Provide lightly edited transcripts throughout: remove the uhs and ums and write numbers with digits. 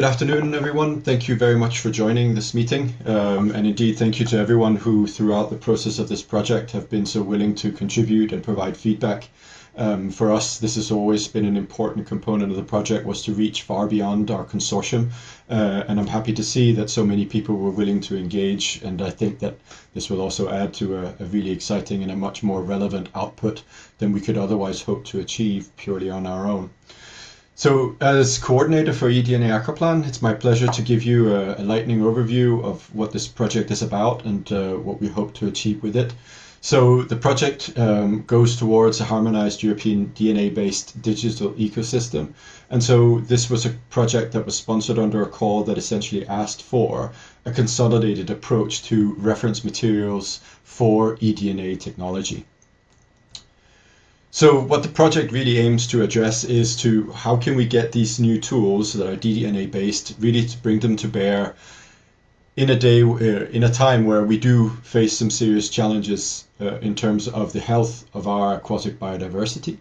Good afternoon, everyone. Thank you very much for joining this meeting. And indeed, thank you to everyone who, throughout the process of this project, have been so willing to contribute and provide feedback. For us, this has always been an important component of the project, was to reach far beyond our consortium. And I'm happy to see that so many people were willing to engage. And I think that this will also add to a really exciting and a much more relevant output than we could otherwise hope to achieve purely on our own. So as coordinator for eDNAqua-Plan, it's my pleasure to give you a lightning overview of what this project is about and what we hope to achieve with it. So the project goes towards a harmonized European DNA-based digital ecosystem. And so this was a project that was sponsored under a call that essentially asked for a consolidated approach to reference materials for eDNA technology. So what the project really aims to address is to how can we get these new tools that are DNA based really to bring them to bear in a time where we do face some serious challenges in terms of the health of our aquatic biodiversity.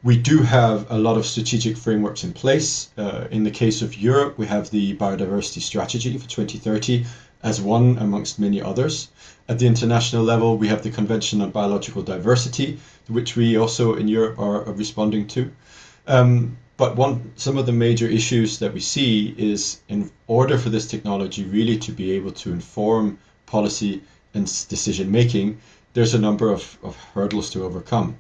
We do have a lot of strategic frameworks in place. In the case of Europe, we have the biodiversity strategy for 2030 as one amongst many others. At the international level, we have the Convention on Biological Diversity, which we also in Europe are responding to. But some of the major issues that we see is in order for this technology really to be able to inform policy and decision making, there's a number of hurdles to overcome,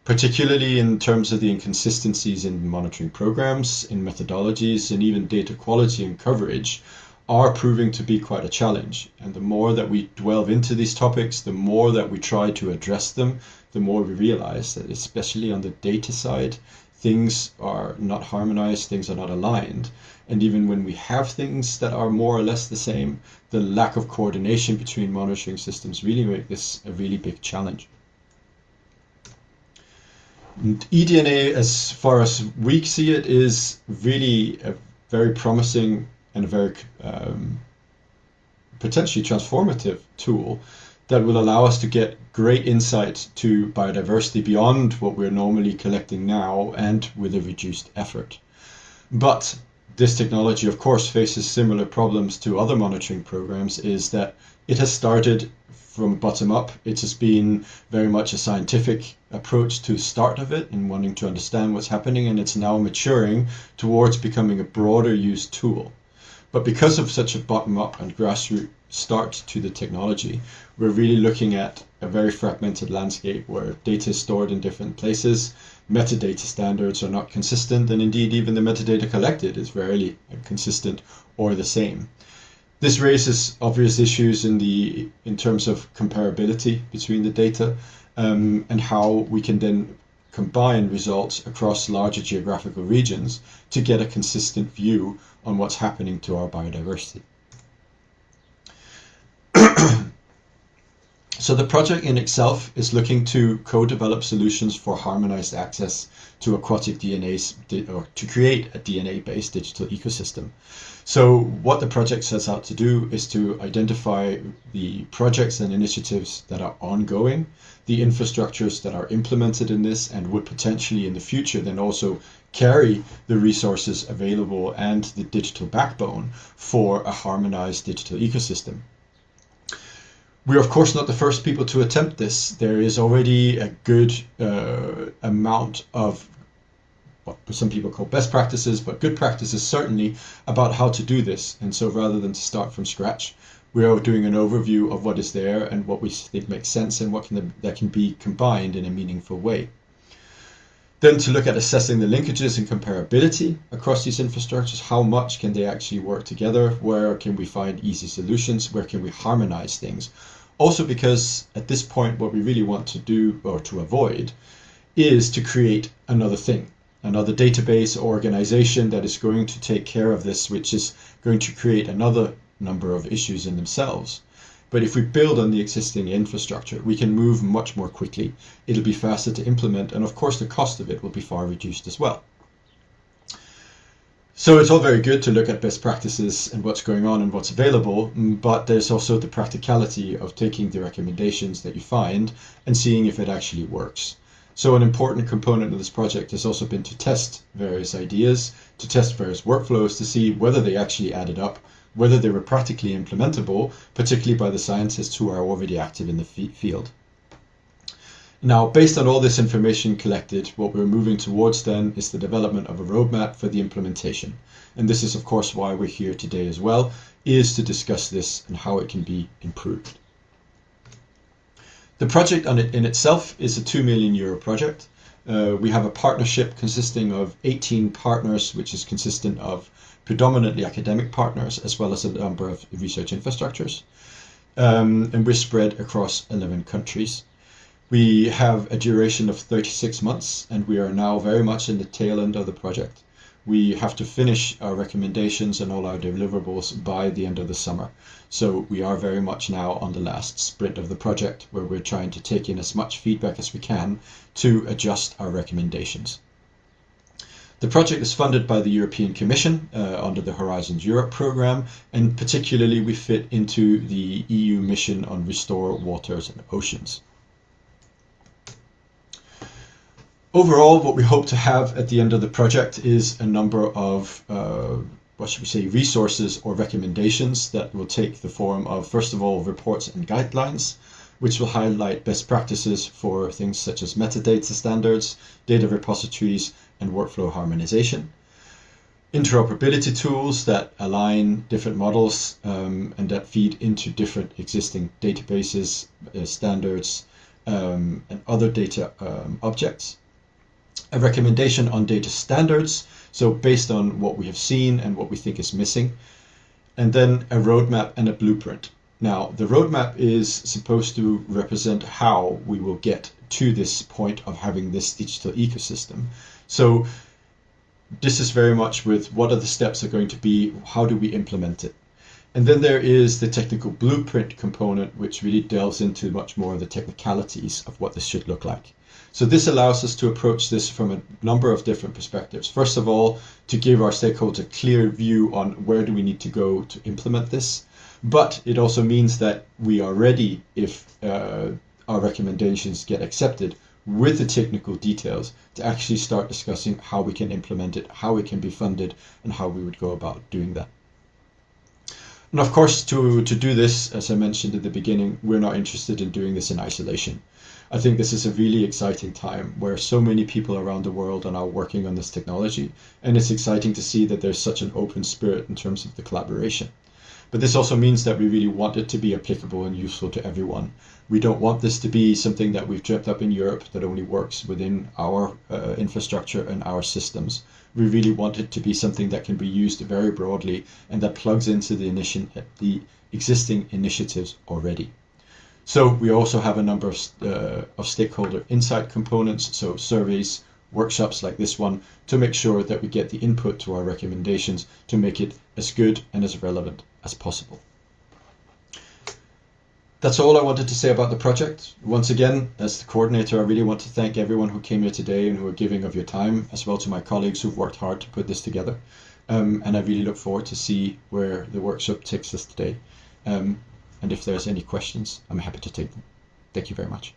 particularly in terms of the inconsistencies in monitoring programs, in methodologies, and even data quality and coverage are proving to be quite a challenge. And the more that we delve into these topics, the more that we try to address them, the more we realize that especially on the data side, things are not harmonized, things are not aligned. And even when we have things that are more or less the same, the lack of coordination between monitoring systems really make this a really big challenge. And eDNA, as far as we see it, is really a very promising and a very potentially transformative tool that will allow us to get great insight to biodiversity beyond what we're normally collecting now and with a reduced effort. But this technology, of course, faces similar problems to other monitoring programs, is that it has started from bottom up. It has been very much a scientific approach to the start of it and wanting to understand what's happening, and it's now maturing towards becoming a broader used tool. But because of such a bottom-up and grassroots start to the technology, we're really looking at a very fragmented landscape where data is stored in different places, metadata standards are not consistent, and indeed even the metadata collected is rarely consistent or the same. This raises obvious issues in terms of comparability between the data and how we can then combine results across larger geographical regions to get a consistent view on what's happening to our biodiversity. So the project in itself is looking to co-develop solutions for harmonized access to aquatic DNAs, or to create a DNA-based digital ecosystem. So what the project sets out to do is to identify the projects and initiatives that are ongoing, the infrastructures that are implemented in this and would potentially in the future then also carry the resources available and the digital backbone for a harmonized digital ecosystem. We're of course not the first people to attempt this. There is already a good amount of what some people call best practices, but good practices certainly about how to do this. And so rather than to start from scratch, we are doing an overview of what is there and what we think makes sense and what that can be combined in a meaningful way. Then to look at assessing the linkages and comparability across these infrastructures, how much can they actually work together? Where can we find easy solutions? Where can we harmonize things? Also because at this point, what we really want to do or to avoid is to create another thing, another database or organization that is going to take care of this, which is going to create another number of issues in themselves. But if we build on the existing infrastructure, we can move much more quickly. It'll be faster to implement, and of course the cost of it will be far reduced as well. So it's all very good to look at best practices and what's going on and what's available, but there's also the practicality of taking the recommendations that you find and seeing if it actually works. So an important component of this project has also been to test various ideas, to test various workflows to see whether they actually added up, whether they were practically implementable, particularly by the scientists who are already active in the field. Now, based on all this information collected, what we're moving towards then is the development of a roadmap for the implementation. And this is, of course, why we're here today as well, is to discuss this and how it can be improved. The project in itself is a €2 million project. We have a partnership consisting of 18 partners, which is consistent of predominantly academic partners, as well as a number of research infrastructures. And we're spread across 11 countries. We have a duration of 36 months, and we are now very much in the tail end of the project. We have to finish our recommendations and all our deliverables by the end of the summer. So we are very much now on the last sprint of the project, where we're trying to take in as much feedback as we can to adjust our recommendations. The project is funded by the European Commission under the Horizons Europe program, and particularly we fit into the EU mission on Restore Waters and Oceans. Overall, what we hope to have at the end of the project is a number of, resources or recommendations that will take the form of, first of all, reports and guidelines, which will highlight best practices for things such as metadata standards, data repositories, and workflow harmonization. Interoperability tools that align different models and that feed into different existing databases, standards, and other data objects. A recommendation on data standards, so based on what we have seen and what we think is missing, and then a roadmap and a blueprint. Now, the roadmap is supposed to represent how we will get to this point of having this digital ecosystem. So this is very much with what are the steps are going to be, how do we implement it? And then there is the technical blueprint component, which really delves into much more of the technicalities of what this should look like. So this allows us to approach this from a number of different perspectives. First of all, to give our stakeholders a clear view on where do we need to go to implement this. But it also means that we are ready if our recommendations get accepted with the technical details to actually start discussing how we can implement it, how it can be funded, and how we would go about doing that. And of course, to do this, as I mentioned at the beginning, we're not interested in doing this in isolation. I think this is a really exciting time where so many people around the world are now working on this technology, and it's exciting to see that there's such an open spirit in terms of the collaboration. But this also means that we really want it to be applicable and useful to everyone. We don't want this to be something that we've dreamt up in Europe that only works within our infrastructure and our systems. We really want it to be something that can be used very broadly and that plugs into the existing initiatives already. So we also have a number of stakeholder insight components, so surveys, workshops like this one, to make sure that we get the input to our recommendations to make it as good and as relevant as possible. That's all I wanted to say about the project. Once again, as the coordinator, I really want to thank everyone who came here today and who are giving of your time, as well to my colleagues who've worked hard to put this together. And I really look forward to see where the workshop takes us today. And if there's any questions, I'm happy to take them. Thank you very much.